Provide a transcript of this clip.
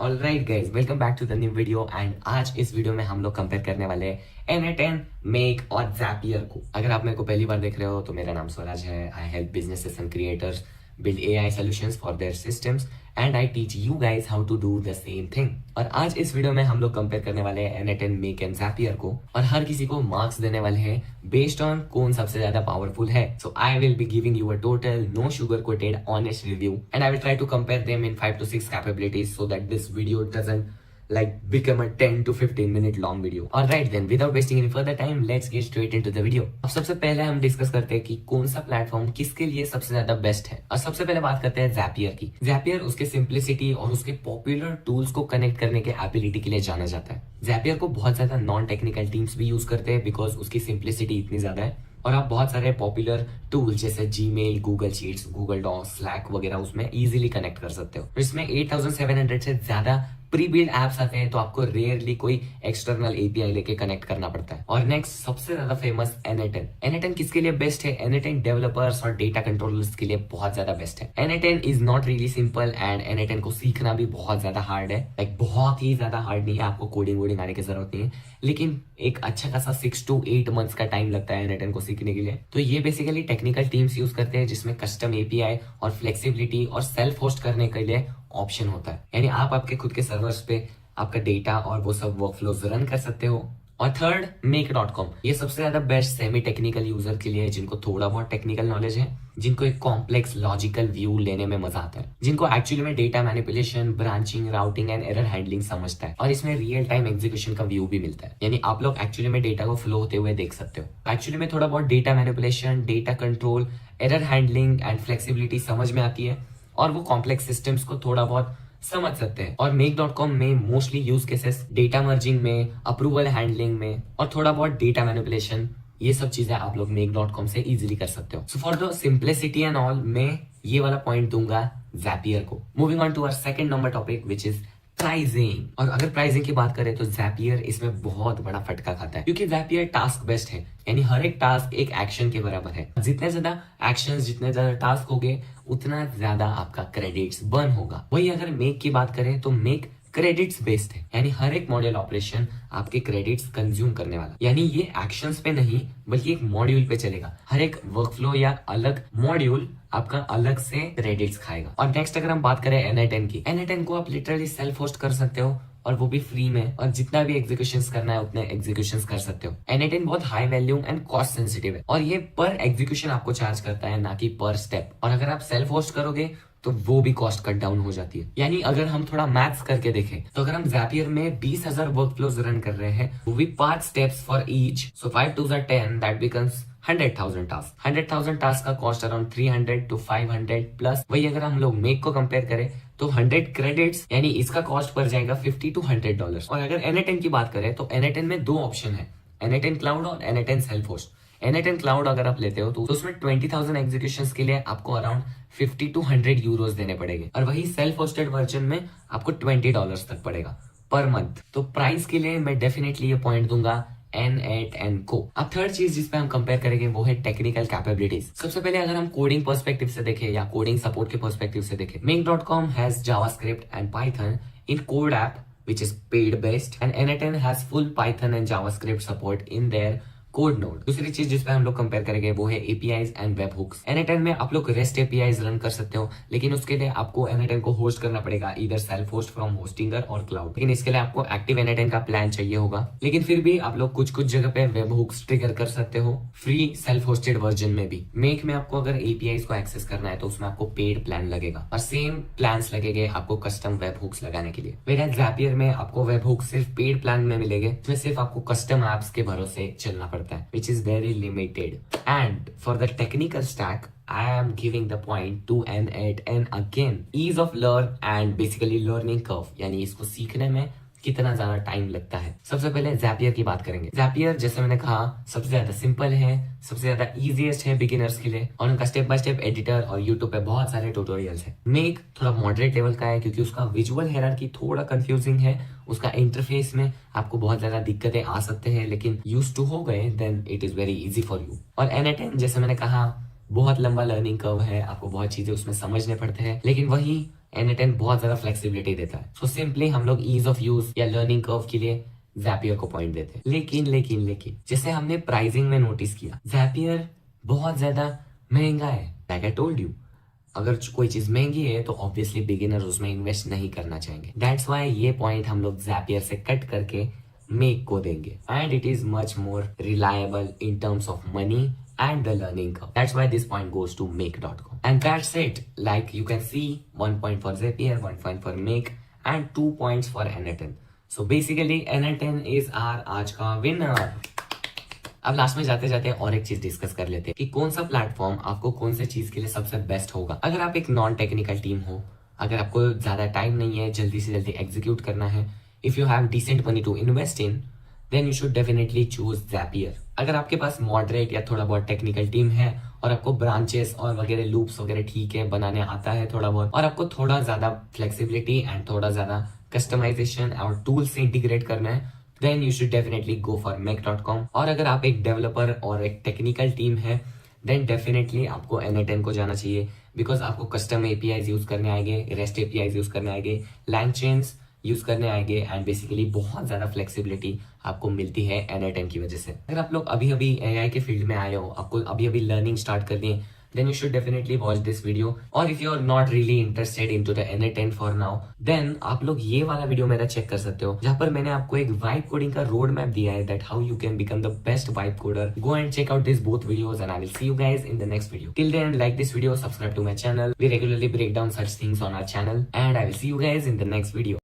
Alright guys, welcome back to the new video. And आज इस video में हम लोग कंपेयर करने वाले हैं N10, मेक और Zapier को। अगर आप मेरे को पहली बार देख रहे हो तो मेरा नाम स्वराज है। I help businesses and creators build AI solutions for their systems and I teach you guys how to do the same thing। और आज इस वीडियो में हम लोग कंपेयर करने वाले हैं N10, मेक एंड Zapier को, और हर किसी को मार्क्स देने वाले हैं बेस्ड ऑन कौन सबसे ज्यादा पावरफुल है। So I will be giving you a total no sugar coated honest review and I will try to compare them in 5 to 6 capabilities so that this video doesn't like become a 10 to 15 minute long video। Alright then, without wasting any further time, let's get straight into the video। अब सबसे पहले हम discuss करते हैं कि कौन सा platform किसके लिए सबसे ज्यादा बेस्ट है। और सबसे पहले बात करते हैं Zapier की। Zapier उसके सिंप्लिसिटी और उसके पॉपुलर टूल्स को कनेक्ट करने के एबिलिटी के लिए जाना जाता है। Zapier को बहुत ज्यादा नॉन टेक्निकल टीम्स भी यूज करते हैं बिकॉज उसकी सिंप्लिसिटी इतनी ज्यादा है, और आप बहुत सारे पॉपुलर टूल जैसे Gmail, Google Sheets, Google Docs, Slack वगैरह उसमें इजीली कनेक्ट कर सकते हो। इसमें 8700 से ज्यादा प्री बिल्ड एप्स आते हैं, तो आपको रेयरली कोई एक्सटर्नल एपीआई लेके कनेक्ट करना पड़ता है। और नेक्स्ट सबसे ज्यादा फेमस N10। N10 किसके लिए बेस्ट है? N10 डेवलपर्स और डेटा कंट्रोलर्स के लिए बहुत ज्यादा बेस्ट है। N10 is not really simple and N10 को सीखना भी बहुत ज्यादा हार्ड है। लाइक बहुत ही ज्यादा हार्ड नहीं है, आपको कोडिंग वोडिंग आने की जरूरत नहीं है, लेकिन एक अच्छा खासा 6 to 8 मंथ्स का टाइम लगता है N10 को सीखने के लिए। तो ये बेसिकली टेक्निकल टीम्स यूज करते हैं जिसमें कस्टम एपीआई और फ्लेक्सिबिलिटी और सेल्फ होस्ट करने के लिए ऑप्शन होता है, यानी आप आपके खुद के सर्वर्स पे आपका डेटा और वो सब वर्कफ्लोज रन कर सकते हो। और थर्ड, make.com। ये सबसे ज्यादा बेस्ट सेमी टेक्निकल यूजर के लिए जिनको थोड़ा बहुत टेक्निकल नॉलेज है, जिनको एक कॉम्प्लेक्स लॉजिकल व्यू लेने में मजा आता है, जिनको एक्चुअली में data manipulation, branching, routing and error handling समझता है, और इसमें रियल टाइम एग्जीक्यूशन का व्यू भी मिलता है, यानी आप लोग एक्चुअली में डेटा को फ्लो होते हुए देख सकते हो। एक्चुअली में थोड़ा बहुत data manipulation, data control, error handling and flexibility समझ में आती है, और वो कॉम्प्लेक्स सिस्टम्स को थोड़ा बहुत समझ सकते हैं। और make.com में mostly use cases data merging में, अप्रूवल हैंडलिंग में, और थोड़ा बहुत डेटा मैनिपुलेशन, ये सब चीजें आप लोग make.com से इजीली कर सकते हो। So for the simplicity and all, मैं ये वाला पॉइंट दूंगा Zapier को। Moving on to our second number topic which is pricing. और अगर प्राइसिंग की बात करें तो Zapier इसमें बहुत बड़ा फटका खाता है, क्योंकि Zapier टास्क बेस्ड है, यानी हर एक टास्क एक एक्शन के बराबर है। जितने ज्यादा एक्शंस, जितने ज्यादा टास्क होंगे, उतना ज्यादा आपका क्रेडिट्स बर्न होगा। वही अगर मेक की बात करें तो मेक क्रेडिट्स बेस्ड है, यानी हर एक मॉड्यूल ऑपरेशन आपके क्रेडिट्स कंज्यूम करने वाला, यानी ये एक्शंस पे नहीं बल्कि एक मॉड्यूल पे चलेगा। हर एक वर्कफ्लो या अलग मॉड्यूल आपका अलग से क्रेडिट्स खाएगा। और नेक्स्ट अगर हम बात करें N10 की, N10 को आप लिटरली सेल्फ होस्ट कर सकते हो, और वो भी फ्री में, और जितना भी एग्जीक्यूशंस करना है उतने एग्जीक्यूशंस कर सकते हो। N10 बहुत high value and cost sensitive है, और ये पर एग्जीक्यूशन आपको चार्ज करता है, ना कि पर स्टेप। और अगर आप सेल्फ होस्ट करोगे तो वो भी कॉस्ट कट डाउन हो जाती है। यानी अगर हम थोड़ा मैथ्स करके देखें तो अगर हम Zapier में 20,000 वर्कफ्लोज रन कर रहे हैं, वो भी 5 steps for each, so 5 2s are 10, that becomes 100,000 task. 100,000 task का कॉस्ट अराउंड 300 to 500 प्लस। वही अगर हम लोग मेक को कंपेयर करें तो 100 क्रेडिट्स, यानी इसका कॉस्ट पड़ जाएगा $50 to $100। और अगर N10 की बात करें तो N10 में 2 ऑप्शन है, N10 क्लाउड और N10 self host. N10 cloud अगर आप लेते हो तो उसमें 20,000 एग्जीक्यूशंस के लिए आपको अराउंड 50 to 100 यूरोज देने पड़ेंगे, और वही सेल्फ होस्टेड वर्जन में आपको $20 तक पड़ेगा पर मंथ। तो प्राइस के लिए मैं डेफिनेटली ये पॉइंट दूंगा N8N को। अब थर्ड चीज जिसपे हम कंपेयर करेंगे वो है टेक्निकल कैपेबिलिटीज। सबसे पहले अगर हम कोडिंग पर्सपेक्टिव से देखें या कोडिंग सपोर्ट के पर्सपेक्टिव से देखें, make.com has JavaScript and Python in code app which is paid based, and N10 has full Python and JavaScript support in their code node. दूसरी चीज जिसपे हम लोग कंपेयर करेंगे वो है APIs and web hooks. N10 में आप लोग रेस्ट एपीआईज रन कर सकते हो, लेकिन उसके लिए आपको N10 को होस्ट करना पड़ेगा, इधर सेल्फ होस्ट फ्रॉम होस्टिंगर और क्लाउड। लेकिन इसके लिए आपको एक्टिव N10 का प्लान चाहिए होगा, लेकिन फिर भी आप लोग कुछ कुछ जगह पे वेब हुक्स ट्रिगर कर सकते हो फ्री सेल्फ होस्टेड वर्जन में भी। मेक में आपको अगर एपीआईज को एक्सेस करना है तो उसमें आपको पेड प्लान लगेगा, और सेम प्लान लगेंगे आपको कस्टम वेब हुक्स लगाने के लिए। Whereas Zapier में आपको वेब हुक्स सिर्फ पेड प्लान में मिलेंगे, इसमें सिर्फ आपको कस्टम एप्स के भरोसे चलना पड़ता है, which is very limited. And for the technical stack, I am giving the point to N8 and again ease of learn and basically learning curve, यानी इसको सीखने में कितना ज्यादा टाइम लगता है। सबसे पहले Zapier की बात करेंगे। Zapier जैसे मैंने कहा सबसे ज्यादा सिंपल है, सबसे ज्यादा इजीएस्ट है बिगिनर्स के लिए, और उनका स्टेप बाय स्टेप एडिटर और यूट्यूब पे बहुत सारे ट्यूटोरियल्स है। मेक थोड़ा मॉडरेट लेवल का है क्योंकि उसका विजुअल हायरार्की थोड़ा कंफ्यूजिंग है, उसका इंटरफेस में आपको बहुत ज्यादा दिक्कतें आ सकते हैं, लेकिन यूज टू हो गए then it is very easy for you. और N10 जैसे मैंने कहा बहुत लंबा लर्निंग कर्व है, आपको बहुत चीजें उसमें समझने पड़ते हैं, लेकिन वही N10 बहुत ज्यादा फ्लेक्सिबिलिटी देता है। सो सिंपली हम लोग ईज ऑफ यूज या लर्निंग कर्व के लिए Zapier को पॉइंट देते हैं। लेकिन जैसे हमने प्राइसिंग में नोटिस किया, Zapier बहुत ज्यादा महंगा है। लाइक आई टोल्ड यू, अगर कोई चीज महंगी है तो ऑब्वियसली बिगिनर उसमें इन्वेस्ट नहीं करना चाहेंगे। दैट्स वाई ये पॉइंट हम लोग Zapier से कट करके मेक को देंगे, and it is much more reliable in terms of money and the learning curve. That's why this point goes to make.com. And that's it. Like you can see, 1 point for Zapier, 1 point for Make, and 2 points for N10. So basically N10 is our आज का winner. अब last में जाते जाते और एक चीज discuss कर लेते हैं कि कौन सा प्लेटफॉर्म आपको कौन से चीज के लिए सबसे बेस्ट होगा। अगर आप एक नॉन टेक्निकल टीम हो, अगर आपको ज्यादा टाइम नहीं है, जल्दी से जल्दी एग्जीक्यूट करना है, if you have decent money to invest in, then you should definitely choose Zapier। अगर आपके पास मॉडरेट या थोड़ा बहुत टेक्निकल टीम है और आपको ब्रांचेस और वगैरह लूप्स वगैरह ठीक है बनाने आता है थोड़ा बहुत, और आपको थोड़ा ज्यादा फ्लेक्सिबिलिटी एंड थोड़ा ज्यादा कस्टमाइजेशन और टूल से इंटीग्रेट करना है, then you should definitely go for make.com। और अगर आप एक डेवलपर और एक टेक्निकल टीम है, देन डेफिनेटली आपको N10 को जाना चाहिए, बिकॉज आपको कस्टम एपीआईज यूज करने आएंगे, रेस्ट एपीआईज यूज करने आएंगे, लैंगचेन्स यूज करने आएंगे, एंड बेसिकली बहुत ज्यादा फ्लेक्सिबिलिटी आपको मिलती है N10 की वजह से। अगर आप लोग अभी अभी एआई के फील्ड में आए हो, आपको अभी अभी लर्निंग स्टार्ट करनी है, then you should definitely watch this video. और if you are not really interested into the N10 for now, then आप लोग ये वाला वीडियो मेरा चेक कर सकते हो, जहां पर मैंने आपको एक वाइब कोडिंग का रोड मैप दिया है, that how you can become the best vibe coder. Go and check out this both videos and I will see you guys in the next video. Till then, like this video, subscribe to my channel. We regularly break down such things on our channel, and I will see you guys in the next video.